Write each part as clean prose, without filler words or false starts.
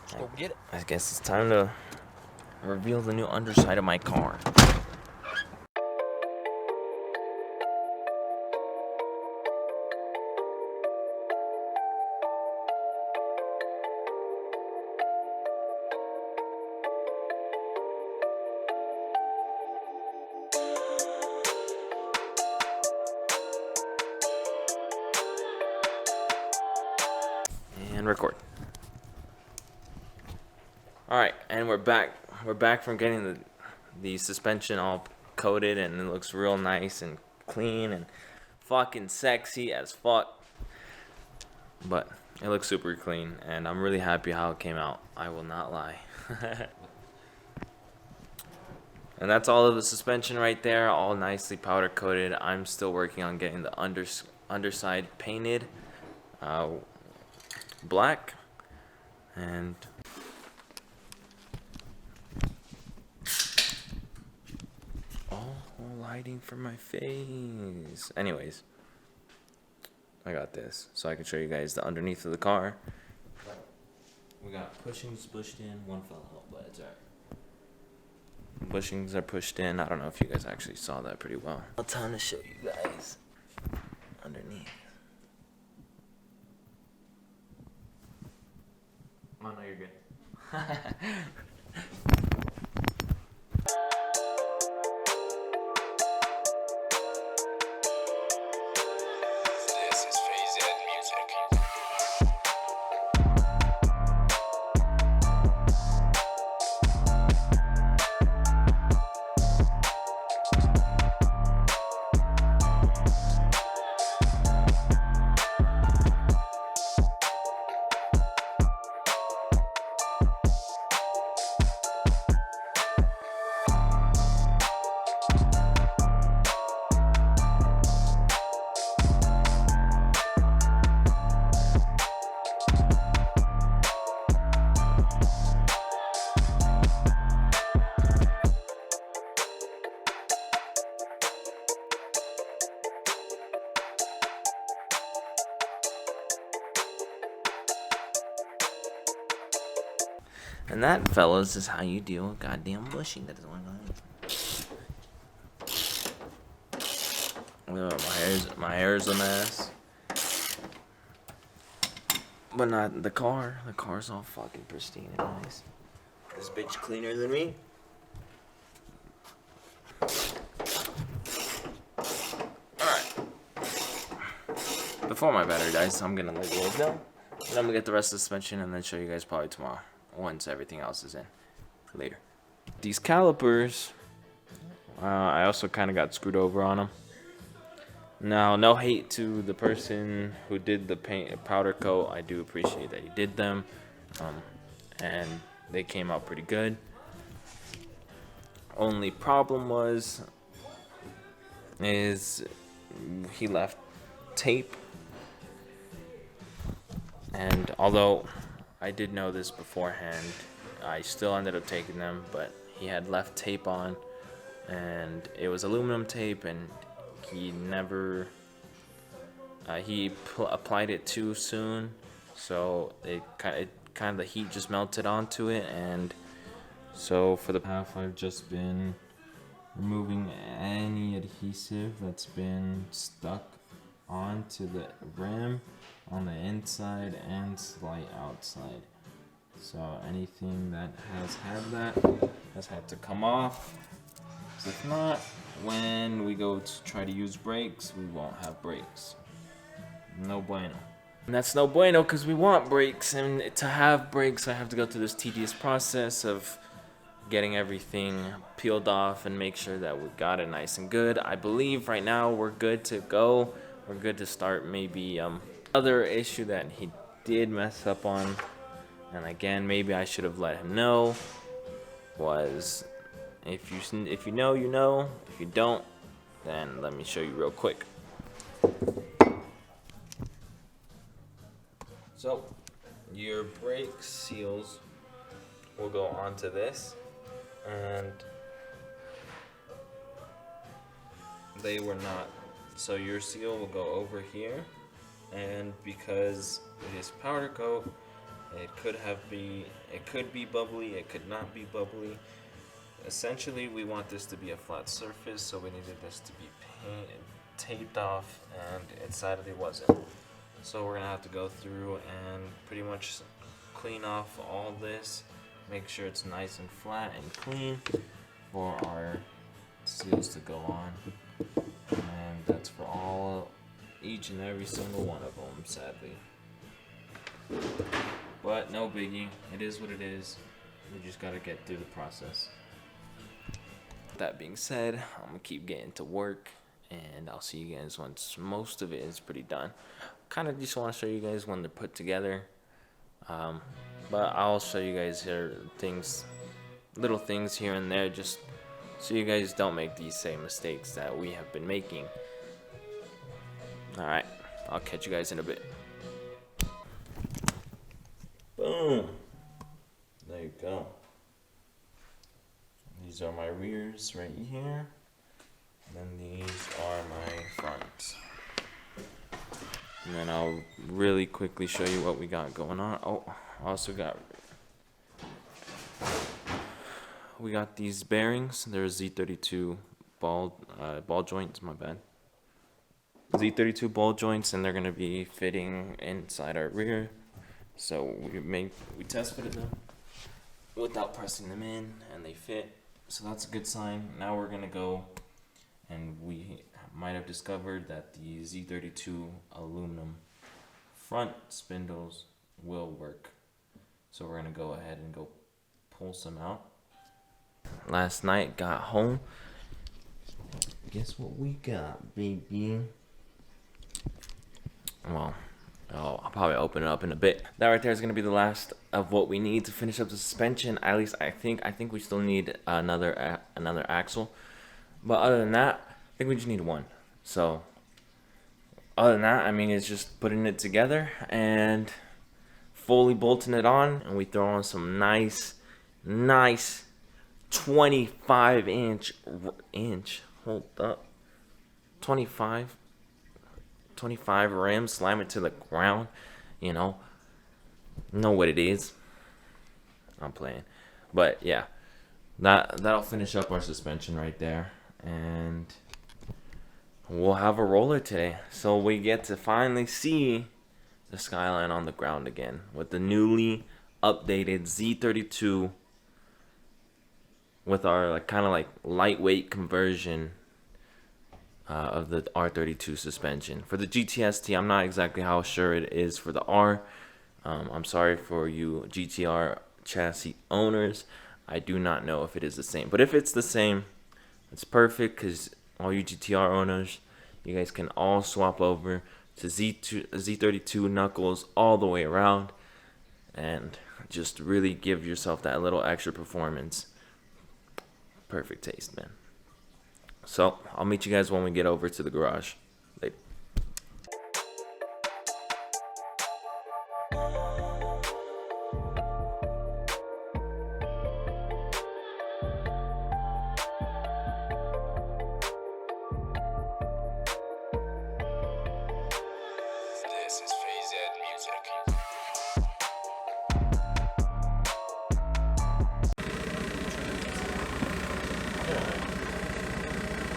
Let's go get it. I guess it's time to reveal the new underside of my car. And record. Alright, and we're back. We're back from getting the suspension all coated, and it looks real nice and clean and fucking sexy as fuck. But it looks super clean, and I'm really happy how it came out. I will not lie. And that's all of the suspension right there, all nicely powder coated. I'm still working on getting the underside painted black, and lighting for my face. Anyways, I got this so I can show you guys the underneath of the car. We got bushings pushed in. One fell out, but it's alright. Bushings are pushed in. I don't know if you guys actually saw that pretty well. Time to show you guys underneath. Oh no, you're good. And that, fellas, is how you deal with goddamn bushing that is going on. My hair's a mess. But not the car. The car's all fucking pristine and nice. This bitch cleaner than me. Alright. Before my battery dies, I'm gonna let you guys know. And I'm gonna get the rest of the suspension and then show you guys probably tomorrow, once everything else is in. Later. These calipers, I also kind of got screwed over on them. Now, no hate to the person who did the powder coat. I do appreciate that he did them, and they came out pretty good. Only problem is he left tape, and although I did know this beforehand, I still ended up taking them, but he had left tape on, and it was aluminum tape, and he never applied it too soon, so it kind of the heat just melted onto it, and so for the half I've just been removing any adhesive that's been stuck onto the rim on the inside and slight outside. So anything that has had that has had to come off. So if not, when we go to try to use brakes, we won't have brakes. No bueno. And that's no bueno because we want brakes, and to have brakes I have to go through this tedious process of getting everything peeled off and make sure that we got it nice and good. I believe right now we're good to go. We're good to start. Maybe other issue that he did mess up on, and again maybe I should have let him know, was if you know, you know. If you don't, then let me show you real quick. So your brake seals will go onto this, and they were not. So your seal will go over here, and because it is powder coat, It could be bubbly, it could not be bubbly. Essentially, we want this to be a flat surface, so we needed this to be taped off, and it sadly wasn't. So we're gonna have to go through and pretty much clean off all this, make sure it's nice and flat and clean for our seals to go on. And that's for each and every single one of them, sadly. But no biggie, it is what it is. We just gotta get through the process. That being said, I'm gonna keep getting to work, and I'll see you guys once most of it is pretty done. Kind of just want to show you guys when they're put together, but I'll show you guys here little things here and there, just so you guys don't make these same mistakes that we have been making. Alright, I'll catch you guys in a bit. Boom! There you go. These are my rears right here, and then these are my fronts. And then I'll really quickly show you what we got going on. Oh, also we got these bearings. They're Z32 ball joints, my bad. Z32 ball joints, and they're gonna be fitting inside our rear. So we test fitted them without pressing them in, and they fit. So that's a good sign. Now we're gonna go, and we might have discovered that the Z32 aluminum front spindles will work. So we're gonna go ahead and go pull some out. Last night, got home. Guess what we got, baby? Well, I'll probably open it up in a bit. That right there is gonna be the last of what we need to finish up the suspension. At least I think we still need another axle. But other than that, I think we just need one. So other than that, I mean, it's just putting it together and fully bolting it on, and we throw on some nice 25 inch, hold up, 25 rim, slam it to the ground, know what it is. I'm playing. But yeah, that'll finish up our suspension right there, and we'll have a roller today. So we get to finally see the Skyline on the ground again with the newly updated Z32 with our kind of lightweight conversion of the R32 suspension. For the GTST, I'm not exactly how sure it is for the R. I'm sorry for you GTR chassis owners. I do not know if it is the same. But if it's the same, it's perfect, because all you GTR owners, you guys can all swap over to Z32 knuckles all the way around and just really give yourself that little extra performance. Perfect taste, man. So I'll meet you guys when we get over to the garage. Later. This is Phase Music.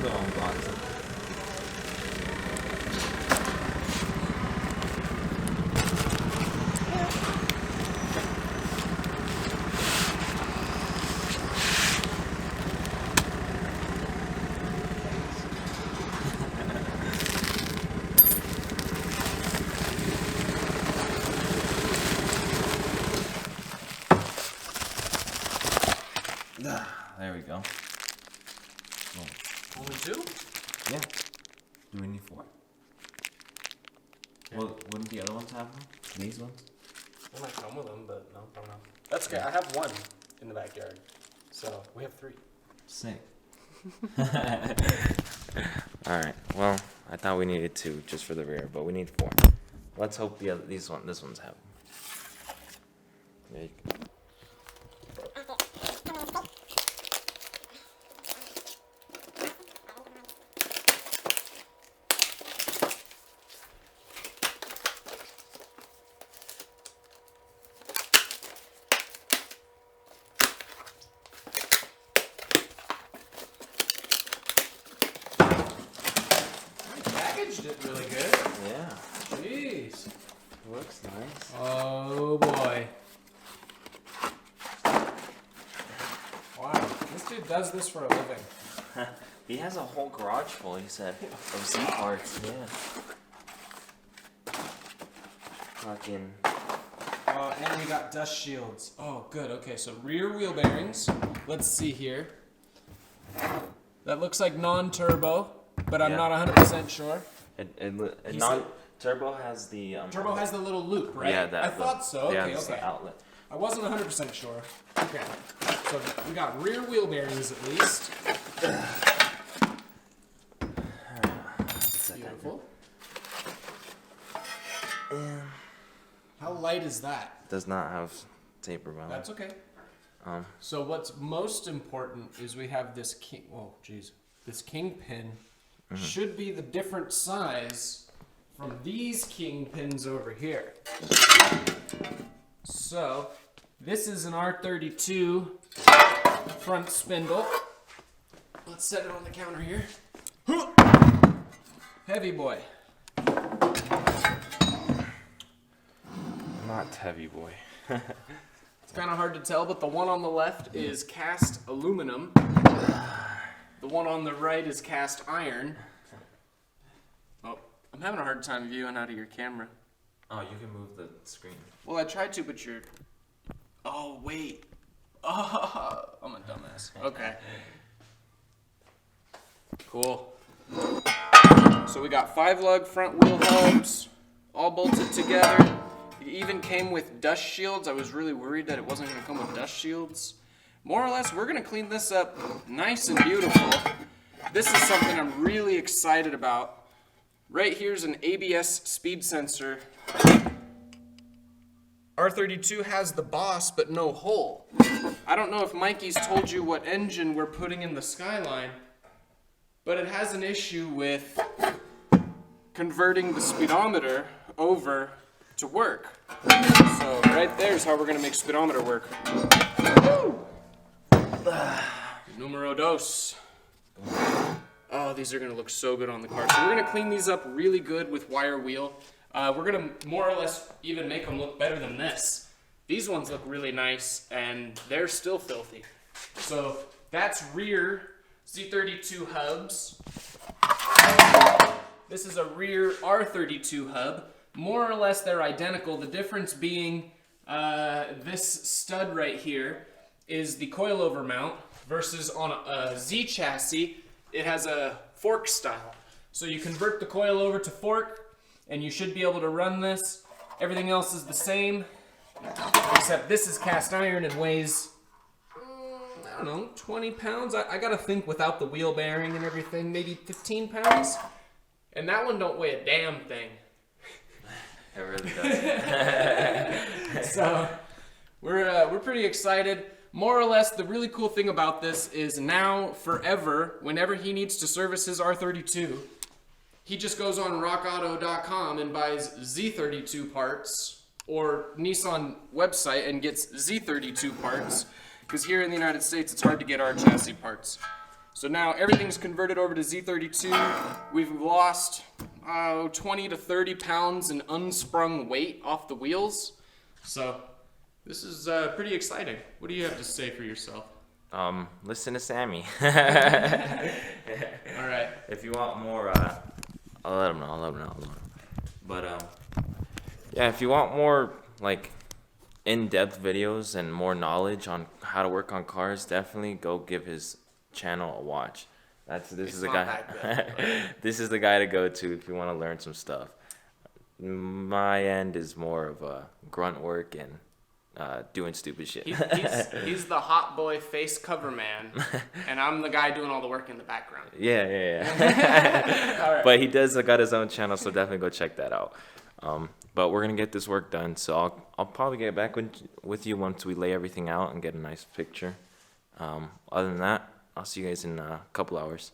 Go unbox it. There we go. Only two? Yeah. Do we need 4? Okay. Well, wouldn't the other ones have them? These ones? I might come with them, but no, probably not. That's okay. I have one in the backyard, so we have 3. Sick. Alright, well, I thought we needed 2 just for the rear, but we need 4. Let's hope this one's have them. There you go. This dude does this for a living. He has a whole garage full, he said, of Z parts, yeah. Fucking. And we got dust shields. Oh, good. Okay, so rear wheel bearings. Let's see here. That looks like non-turbo, but I'm not 100% sure. Turbo has the. Turbo has the little loop, right? Yeah, that. I thought so. Yeah, Okay, that's okay. the outlet. I wasn't 100% sure. Okay, so we got rear wheel bearings at least. Beautiful. How light is that? Does not have taper behind. That's okay. So what's most important is we have this king. Oh, geez, this kingpin should be the different size from these kingpins over here. So this is an R32 front spindle. Let's set it on the counter here. Heavy boy. Not heavy boy. It's kind of hard to tell, but the one on the left is cast aluminum. The one on the right is cast iron. Oh, I'm having a hard time viewing out of your camera. Oh, you can move the screen. Well, I tried to, but you're... Oh, wait. Oh, I'm a dumbass. Okay. Cool. So we got 5-lug front wheel hubs, all bolted together. It even came with dust shields. I was really worried that it wasn't going to come with dust shields. More or less, we're going to clean this up nice and beautiful. This is something I'm really excited about. Right here's an ABS speed sensor. R32 has the boss, but no hole. I don't know if Mikey's told you what engine we're putting in the Skyline, but it has an issue with converting the speedometer over to work. So right there's how we're gonna make speedometer work. Numero dos. Oh, these are gonna look so good on the car. So we're gonna clean these up really good with wire wheel. We're gonna more or less even make them look better than this. These ones look really nice and they're still filthy. So that's rear Z32 hubs. This is a rear R32 hub. More or less they're identical. The difference being this stud right here is the coilover mount versus on a Z chassis, it has a fork style. So you convert the coilover to fork and you should be able to run this. Everything else is the same, except this is cast iron and weighs, I don't know, 20 pounds. I gotta think without the wheel bearing and everything, maybe 15 pounds. And that one don't weigh a damn thing. It really does. So we're pretty excited. More or less, the really cool thing about this is now, forever, whenever he needs to service his R32, he just goes on rockauto.com and buys Z32 parts, or Nissan website and gets Z32 parts, because here in the United States, it's hard to get our chassis parts. So now everything's converted over to Z32. We've lost 20 to 30 pounds in unsprung weight off the wheels. So this is pretty exciting. What do you have to say for yourself? Listen to Sammy. All right. If you want more, I'll let him know. But yeah, if you want more like in-depth videos and more knowledge on how to work on cars, definitely go give his channel a watch. This is the guy. This is the guy to go to if you want to learn some stuff. My end is more of grunt work and doing stupid shit. He's the hot boy face cover man, and I'm the guy doing all the work in the background. Yeah. All right. But he does got his own channel, so definitely go check that out. But we're gonna get this work done, so I'll probably get back with you once we lay everything out and get a nice picture. Other than that, I'll see you guys in a couple hours.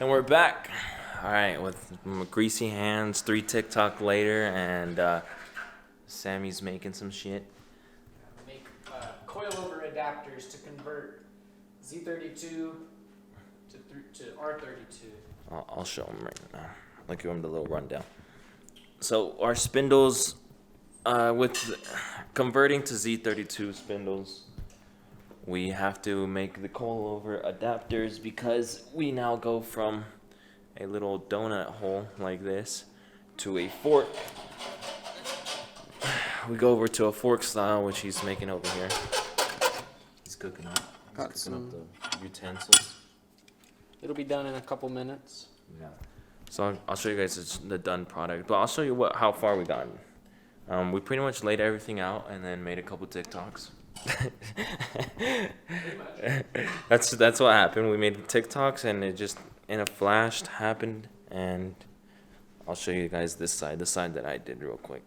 And we're back. All right, with greasy hands, 3 TikTok later, and Sammy's making some shit. coilover adapters to convert Z32 to R32. I'll show them right now. I'll give them the little rundown. So our spindles, with converting to Z32 spindles, we have to make the coilover adapters because we now go from a little donut hole like this to a fork. We go over to a fork style, which he's making over here. He's cooking up. Got He's cooking some. up the utensils. It'll be done in a couple minutes. Yeah. So I'll show you guys the done product, but I'll show you how far we got. We pretty much laid everything out and then made a couple TikToks. That's what happened. We made TikToks and it just in a flash happened, and I'll show you guys this side, the side that I did real quick,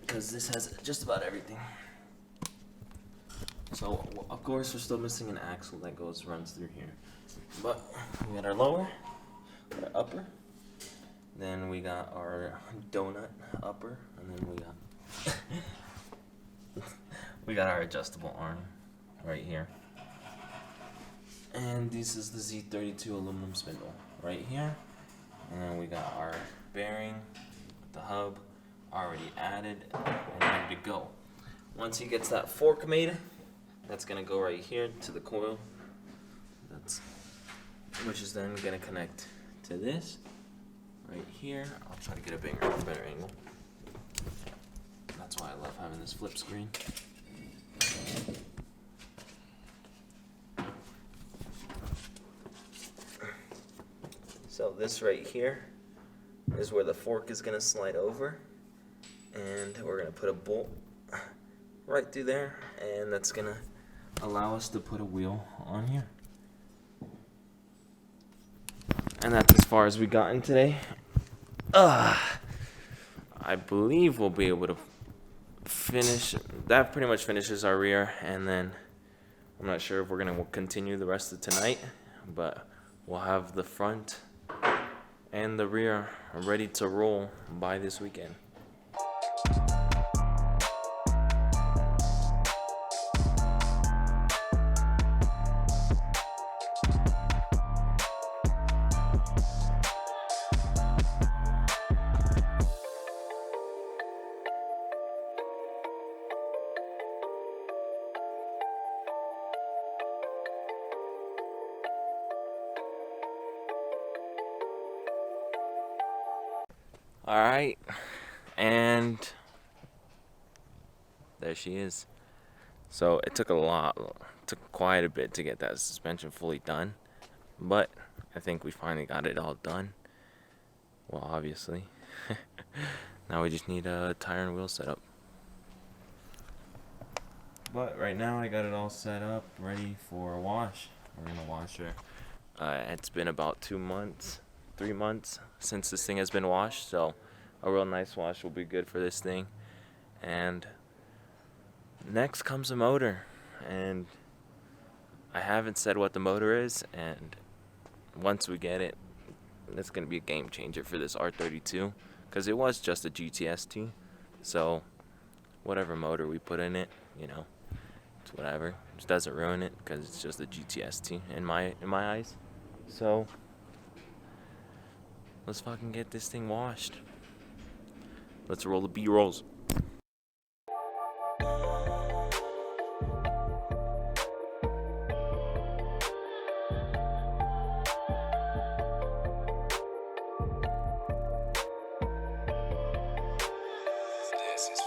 because this has just about everything. So of course we're still missing an axle that runs through here, but we got our lower, our upper, then we got our donut upper, and then we got our adjustable arm right here. And this is the Z32 aluminum spindle right here. And then we got our bearing, the hub already added and ready to go. Once he gets that fork made, that's gonna go right here to the coil. Which is then gonna connect to this right here. I'll try to get a better angle. That's why I love having this flip screen. So this right here is where the fork is gonna slide over, and we're gonna put a bolt right through there, and that's gonna allow us to put a wheel on here. And that's as far as we gotten today. I believe we'll be able to finish. That pretty much finishes our rear, and then I'm not sure if we're gonna continue the rest of tonight, but we'll have the front and the rear ready to roll by this weekend. Alright, and there she is. So it took quite a bit to get that suspension fully done, but I think we finally got it all done. Well, obviously. Now we just need a tire and wheel set up. But right now I got it all set up, ready for a wash. We're gonna wash her. It's been about 3 months since this thing has been washed, so a real nice wash will be good for this thing. And next comes the motor, and I haven't said what the motor is, and once we get it, it's gonna be a game changer for this R32, because it was just a GTST, so whatever motor we put in it, it's whatever. It just doesn't ruin it, because it's just a GTST in my eyes. So let's fucking get this thing washed. Let's roll the B-rolls. This is